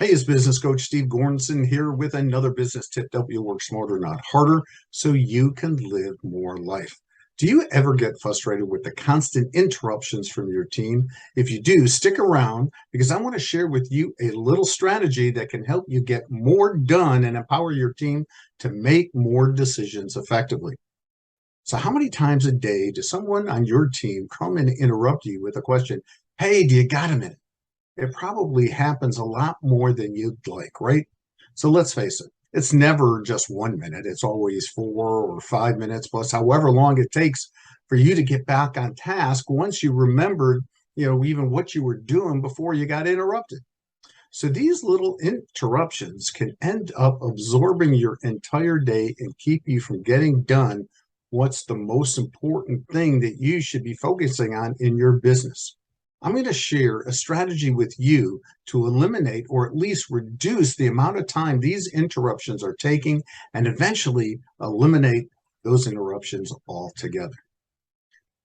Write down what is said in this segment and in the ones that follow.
Hey, it's business coach Steve Gornson here with another business tip to help you work smarter, not harder, so you can live more life. Do you ever get frustrated with the constant interruptions from your team? If you do, stick around because I want to share with you a little strategy that can help you get more done and empower your team to make more decisions effectively. So how many times a day does someone on your team come and interrupt you with a question? Hey, do you got a minute? It probably happens a lot more than you'd like, right? So let's face it, it's never just 1 minute. It's always 4 or 5 minutes plus however long it takes for you to get back on task once you remembered, even what you were doing before you got interrupted. So these little interruptions can end up absorbing your entire day and keep you from getting done what's the most important thing that you should be focusing on in your business. I'm going to share a strategy with you to eliminate or at least reduce the amount of time these interruptions are taking and eventually eliminate those interruptions altogether.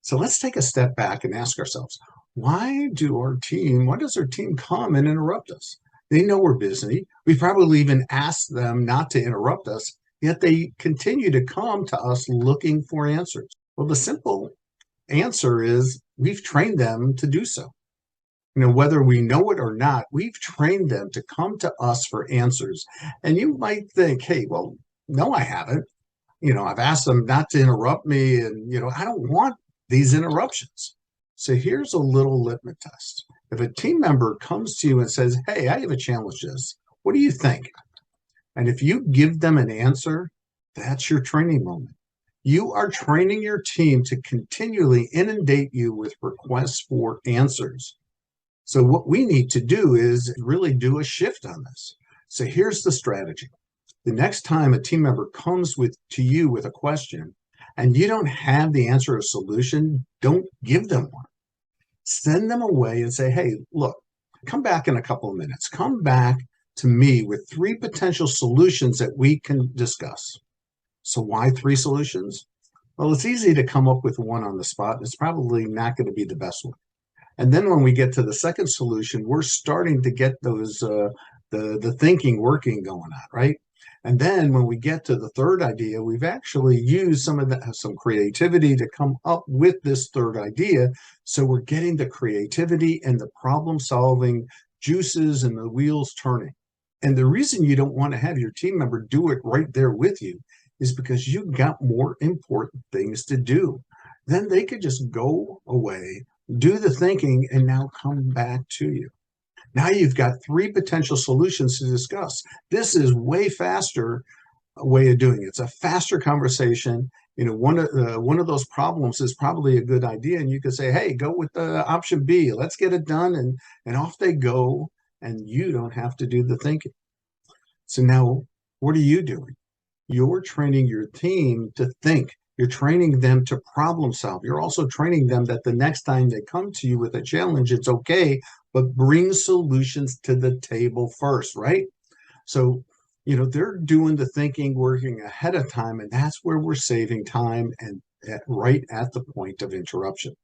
So let's take a step back and ask ourselves, why does our team come and interrupt us? They know we're busy. We probably even asked them not to interrupt us, yet they continue to come to us looking for answers. Well, the simple answer is we've trained them to do so. Whether we know it or not, we've trained them to come to us for answers. And you might think, hey, well, no, I haven't. I've asked them not to interrupt me, and, I don't want these interruptions. So here's a little litmus test. If a team member comes to you and says, hey, I have a challenge this, what do you think? And if you give them an answer, that's your training moment. You are training your team to continually inundate you with requests for answers. So what we need to do is really do a shift on this. So here's the strategy. The next time a team member comes to you with a question and you don't have the answer or solution, don't give them one. Send them away and say, hey, look, come back in a couple of minutes. Come back to me with 3 potential solutions that we can discuss. So why 3 solutions? Well, it's easy to come up with one on the spot. It's probably not going to be the best one. And then when we get to the second solution, we're starting to get those the thinking working going on, right? And then when we get to the third idea, we've actually used some creativity to come up with this third idea. So we're getting the creativity and the problem solving juices and the wheels turning. And the reason you don't want to have your team member do it right there with you is because you've got more important things to do. Then they could just go away, do the thinking, and now come back to you. Now you've got 3 potential solutions to discuss. This is way faster way of doing it. It's a faster conversation. One of those problems is probably a good idea, and you could say, hey, go with option B. Let's get it done, and off they go, and you don't have to do the thinking. So now what are you doing? You're training your team to think. You're training them to problem solve. You're also training them that the next time they come to you with a challenge, it's okay, but bring solutions to the table first, right? So, they're doing the thinking, working ahead of time, and that's where we're saving time and right at the point of interruption.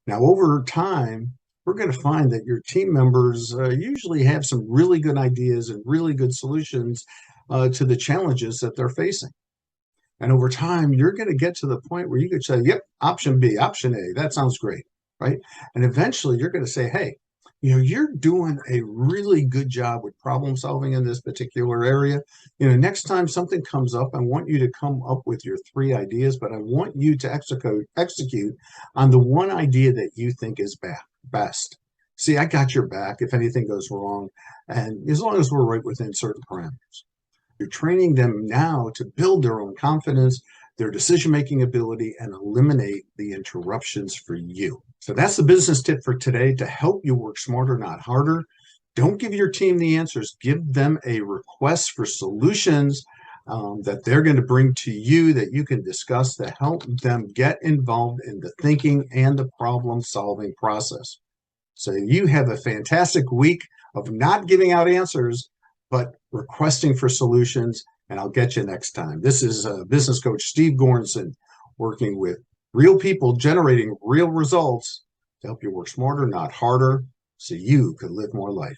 Now, over time, we're going to find that your team members usually have some really good ideas and really good solutions to the challenges that they're facing. And over time, you're going to get to the point where you could say, yep, option B, option A, that sounds great, right? And eventually you're going to say, hey, you're doing a really good job with problem solving in this particular area. Next time something comes up, I want you to come up with your 3 ideas, but I want you to execute on the one idea that you think is best. See, I got your back if anything goes wrong, and as long as we're right within certain parameters. You're training them now to build their own confidence, their decision-making ability, and eliminate the interruptions for you. So that's the business tip for today to help you work smarter, not harder. Don't give your team the answers. Give them a request for solutions that they're going to bring to you that you can discuss to help them get involved in the thinking and the problem-solving process. So you have a fantastic week of not giving out answers, but requesting for solutions, and I'll get you next time. This is business coach Steve Gornson working with real people generating real results to help you work smarter, not harder, so you could live more life.